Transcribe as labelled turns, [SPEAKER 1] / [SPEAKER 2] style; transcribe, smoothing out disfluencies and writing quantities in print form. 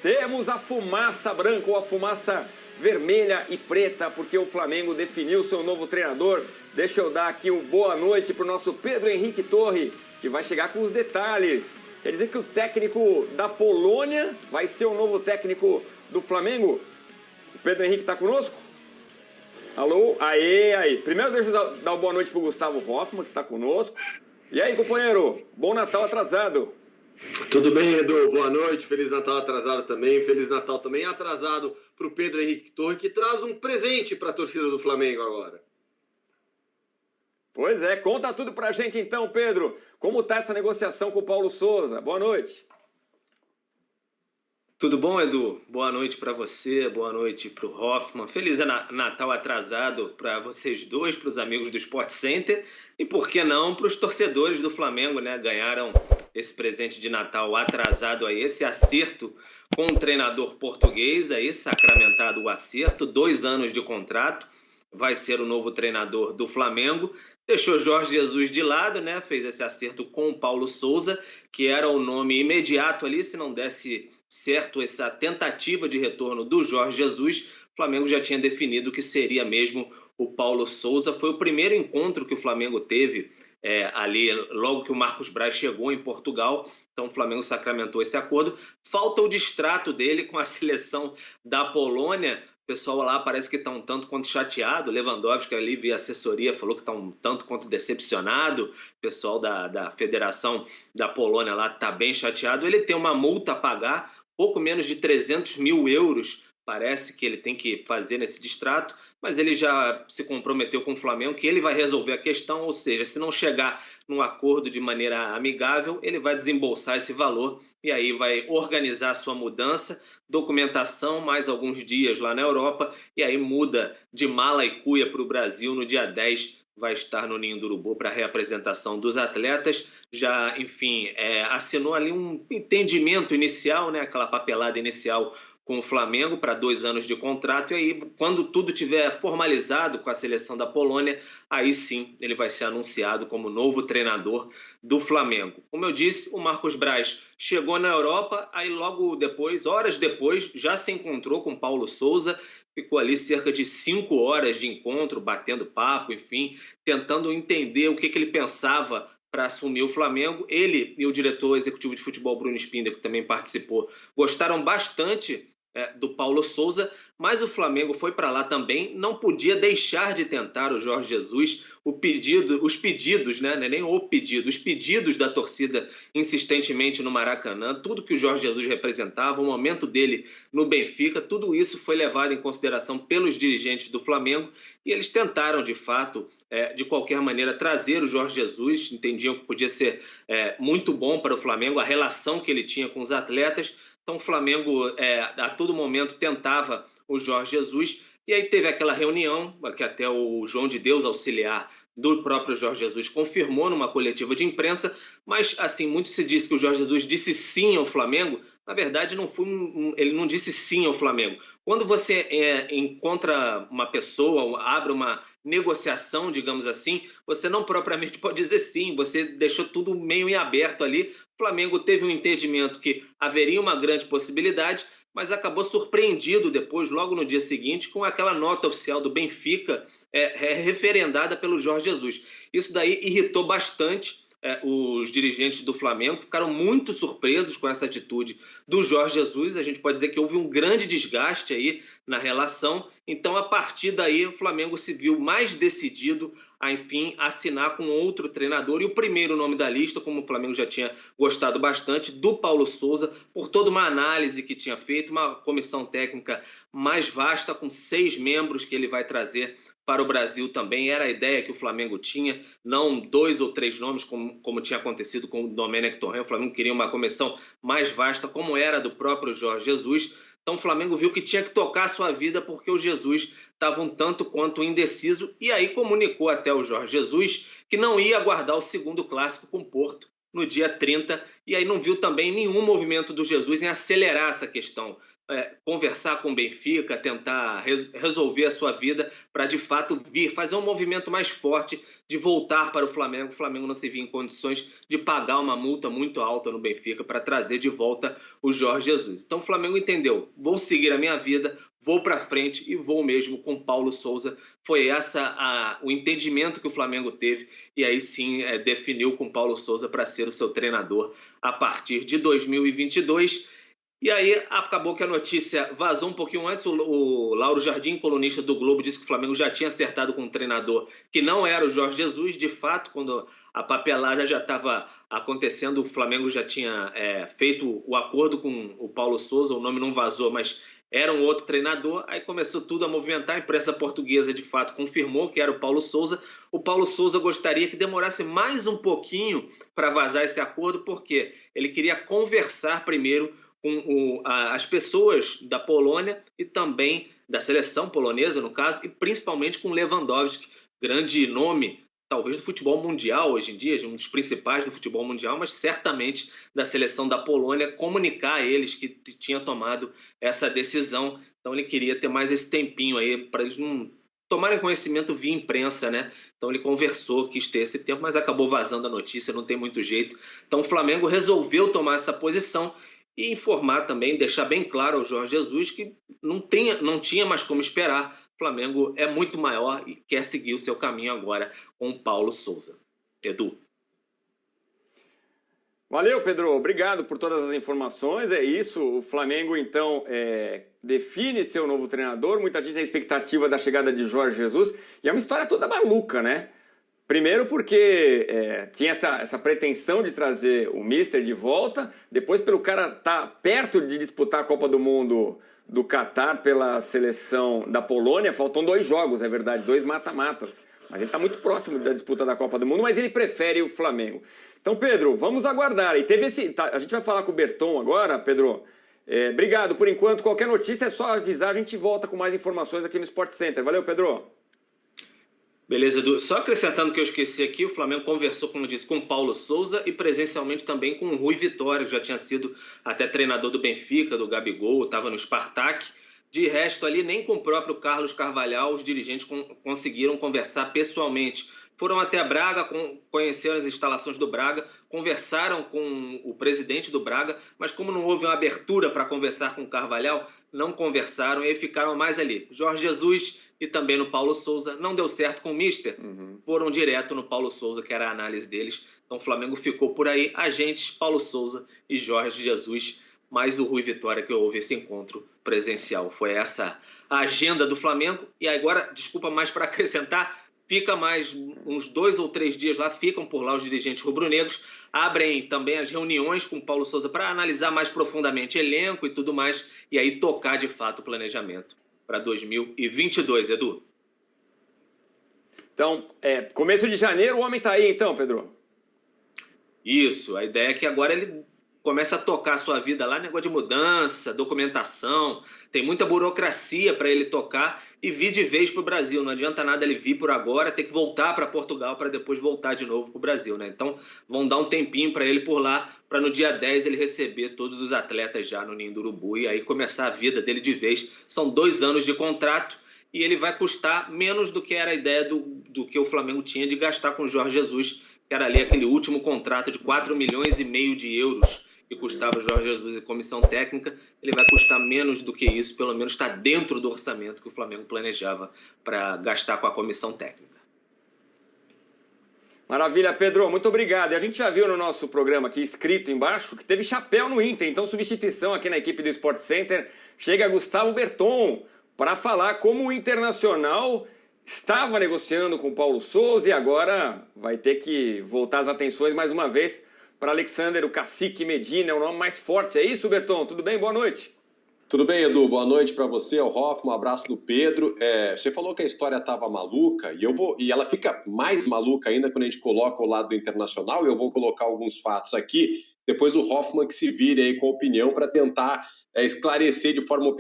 [SPEAKER 1] Temos a fumaça branca ou a fumaça vermelha e preta, porque o Flamengo definiu seu novo treinador. Deixa eu dar aqui uma boa noite para o nosso Pedro Henrique Torre, que vai chegar com os detalhes. Quer dizer que o técnico da Polônia vai ser o novo técnico do Flamengo? O Pedro Henrique está conosco? Alô? Aí. Primeiro deixa eu dar uma boa noite para o Gustavo Hoffman, que está conosco. E aí, companheiro? Bom Natal atrasado.
[SPEAKER 2] Tudo bem, Edu? Boa noite. Feliz Natal atrasado também. Feliz Natal também atrasado para o Pedro Henrique Torre, que traz um presente para a torcida do Flamengo agora.
[SPEAKER 1] Pois é, conta tudo pra gente então, Pedro. Como tá essa negociação com o Paulo Souza? Boa noite.
[SPEAKER 3] Tudo bom, Edu? Boa noite para você, boa noite para o Hoffman. Feliz Natal atrasado para vocês dois, para os amigos do Sport Center e, por que não, para os torcedores do Flamengo, né? Ganharam esse presente de Natal atrasado aí, esse acerto com o treinador português aí, sacramentado o acerto, 2 anos de contrato, vai ser o novo treinador do Flamengo. Deixou Jorge Jesus de lado, né? Fez esse acerto com o Paulo Souza, que era o nome imediato ali, se não desse certo essa tentativa de retorno do Jorge Jesus, o Flamengo já tinha definido que seria mesmo o Paulo Souza. Foi o primeiro encontro que o Flamengo teve ali, logo que o Marcos Braz chegou em Portugal, então o Flamengo sacramentou esse acordo. Falta o distrato dele com a seleção da Polônia. O pessoal lá parece que está um tanto quanto chateado. Lewandowski ali via assessoria falou que está um tanto quanto decepcionado. O pessoal da Federação da Polônia lá está bem chateado. Ele tem uma multa a pagar, pouco menos de 300 mil euros, parece que ele tem que fazer nesse distrato, mas ele já se comprometeu com o Flamengo que ele vai resolver a questão, ou seja, se não chegar num acordo de maneira amigável, ele vai desembolsar esse valor e aí vai organizar a sua mudança, documentação, mais alguns dias lá na Europa, e aí muda de mala e cuia para o Brasil no dia 10, vai estar no Ninho do Urubu para a reapresentação dos atletas. Já, enfim, assinou ali um entendimento inicial, né, aquela papelada inicial com o Flamengo para 2 anos de contrato, e aí quando tudo tiver formalizado com a seleção da Polônia, aí sim ele vai ser anunciado como novo treinador do Flamengo. Como eu disse, o Marcos Braz chegou na Europa, aí logo depois, horas depois, já se encontrou com Paulo Souza, ficou ali cerca de 5 horas de encontro, batendo papo, enfim, tentando entender o que ele pensava para assumir o Flamengo. Ele e o diretor executivo de futebol, Bruno Spindler, que também participou, gostaram bastante do Paulo Souza, mas o Flamengo foi para lá também, não podia deixar de tentar o Jorge Jesus, os pedidos, né, nem o pedido, os pedidos da torcida insistentemente no Maracanã, tudo que o Jorge Jesus representava, o momento dele no Benfica, tudo isso foi levado em consideração pelos dirigentes do Flamengo e eles tentaram, de fato, de qualquer maneira, trazer o Jorge Jesus, entendiam que podia ser muito bom para o Flamengo, a relação que ele tinha com os atletas. Então o Flamengo a todo momento tentava o Jorge Jesus, e aí teve aquela reunião que até o João de Deus, auxiliar do próprio Jorge Jesus, confirmou numa coletiva de imprensa, mas assim, muito se disse que o Jorge Jesus disse sim ao Flamengo. Na verdade, ele não disse sim ao Flamengo. Quando você encontra uma pessoa, abre uma negociação, digamos assim, você não propriamente pode dizer sim, você deixou tudo meio em aberto ali. O Flamengo teve um entendimento que haveria uma grande possibilidade, mas acabou surpreendido depois, logo no dia seguinte, com aquela nota oficial do Benfica referendada pelo Jorge Jesus. Isso daí irritou bastante os dirigentes do Flamengo, ficaram muito surpresos com essa atitude do Jorge Jesus. A gente pode dizer que houve um grande desgaste aí na relação. Então, a partir daí, o Flamengo se viu mais decidido a, enfim, assinar com outro treinador. E o primeiro nome da lista, como o Flamengo já tinha gostado bastante, do Paulo Souza, por toda uma análise que tinha feito, uma comissão técnica mais vasta, com 6 membros que ele vai trazer para o Brasil também. Era a ideia que o Flamengo tinha, não 2 ou 3 nomes, como tinha acontecido com o Domenech Torrent. O Flamengo queria uma comissão mais vasta, como era do próprio Jorge Jesus. Então o Flamengo viu que tinha que tocar a sua vida porque o Jesus estava um tanto quanto indeciso, e aí comunicou até o Jorge Jesus que não ia aguardar o segundo clássico com o Porto. no dia 30, e aí não viu também nenhum movimento do Jesus em acelerar essa questão, conversar com o Benfica, tentar resolver a sua vida para de fato vir, fazer um movimento mais forte de voltar para o Flamengo. O Flamengo não se via em condições de pagar uma multa muito alta no Benfica para trazer de volta o Jorge Jesus. Então o Flamengo entendeu, vou seguir a minha vida, vou para frente e vou mesmo com Paulo Souza. Foi o entendimento que o Flamengo teve e aí sim definiu com Paulo Souza para ser o seu treinador a partir de 2022. E aí acabou que a notícia vazou um pouquinho antes. O Lauro Jardim, colunista do Globo, disse que o Flamengo já tinha acertado com um treinador que não era o Jorge Jesus. De fato, quando a papelada já estava acontecendo, o Flamengo já tinha feito o acordo com o Paulo Souza. O nome não vazou, mas era um outro treinador. Aí começou tudo a movimentar. A imprensa portuguesa, de fato, confirmou que era o Paulo Souza. O Paulo Souza gostaria que demorasse mais um pouquinho para vazar esse acordo, porque ele queria conversar primeiro com as pessoas da Polônia e também da seleção polonesa, no caso, e principalmente com Lewandowski, grande nome, talvez do futebol mundial hoje em dia, um dos principais do futebol mundial, mas certamente da seleção da Polônia, comunicar a eles que tinha tomado essa decisão. Então ele queria ter mais esse tempinho aí para eles não tomarem conhecimento via imprensa, né? Então ele conversou, quis ter esse tempo, mas acabou vazando a notícia, não tem muito jeito. Então o Flamengo resolveu tomar essa posição e informar também, deixar bem claro ao Jorge Jesus que não tinha mais como esperar. O Flamengo é muito maior e quer seguir o seu caminho agora com o Paulo Souza. Edu.
[SPEAKER 1] Valeu, Pedro. Obrigado por todas as informações. É isso. O Flamengo, então, define seu novo treinador. Muita gente tem expectativa da chegada de Jorge Jesus. E é uma história toda maluca, né? Primeiro porque tinha essa pretensão de trazer o Mister de volta, depois pelo cara estar perto de disputar a Copa do Mundo do Catar pela seleção da Polônia. Faltam 2 jogos, é verdade, 2 mata-matas. Mas ele está muito próximo da disputa da Copa do Mundo, mas ele prefere o Flamengo. Então, Pedro, vamos aguardar. E teve a gente vai falar com o Berton agora, Pedro. Obrigado por enquanto. Qualquer notícia é só avisar, a gente volta com mais informações aqui no Sport Center. Valeu, Pedro.
[SPEAKER 3] Beleza, Edu. Só acrescentando que eu esqueci aqui, o Flamengo conversou, como disse, com o Paulo Souza e presencialmente também com o Rui Vitória, que já tinha sido até treinador do Benfica, do Gabigol, estava no Spartak. De resto ali, nem com o próprio Carlos Carvalhal os dirigentes conseguiram conversar pessoalmente. Foram até Braga, conheceram as instalações do Braga, conversaram com o presidente do Braga, mas como não houve uma abertura para conversar com o Carvalhal, não conversaram e aí ficaram mais ali. Jorge Jesus e também no Paulo Souza. Não deu certo com o Mister, foram direto no Paulo Souza, que era a análise deles. Então o Flamengo ficou por aí, agentes Paulo Souza e Jorge Jesus, mais o Rui Vitória, que houve esse encontro presencial. Foi essa a agenda do Flamengo. E agora, desculpa mais para acrescentar, fica mais uns 2 ou 3 dias lá, ficam por lá os dirigentes rubro-negros, abrem também as reuniões com o Paulo Souza para analisar mais profundamente elenco e tudo mais, e aí tocar de fato o planejamento para 2022, Edu.
[SPEAKER 1] Então, começo de janeiro o homem tá aí então, Pedro?
[SPEAKER 3] Isso, a ideia é que agora ele começa a tocar a sua vida lá, negócio de mudança, documentação, tem muita burocracia para ele tocar e vir de vez para o Brasil. Não adianta nada ele vir por agora, ter que voltar para Portugal para depois voltar de novo para o Brasil, né? Então vão dar um tempinho para ele por lá, para no dia 10 ele receber todos os atletas já no Ninho do Urubu e aí começar a vida dele de vez. São 2 anos de contrato e ele vai custar menos do que era a ideia do que o Flamengo tinha de gastar com o Jorge Jesus, que era ali aquele último contrato de 4,5 milhões de euros que custava o Jorge Jesus e comissão técnica. Ele vai custar menos do que isso, pelo menos está dentro do orçamento que o Flamengo planejava para gastar com a comissão técnica.
[SPEAKER 1] Maravilha, Pedro, muito obrigado. E a gente já viu no nosso programa aqui, escrito embaixo, que teve chapéu no Inter. Então, substituição aqui na equipe do Sport Center. Chega Gustavo Berton para falar como o Internacional estava negociando com o Paulo Souza e agora vai ter que voltar as atenções mais uma vez para Alexander, o Cacique Medina, é o nome mais forte. É isso, Berton? Tudo bem? Boa noite.
[SPEAKER 4] Tudo bem, Edu? Boa noite para você, ao Hoffman, um abraço do Pedro. Você falou que a história estava maluca e ela fica mais maluca ainda quando a gente coloca o lado do Internacional. Eu vou colocar alguns fatos aqui, depois o Hoffman que se vire aí com a opinião para tentar esclarecer de forma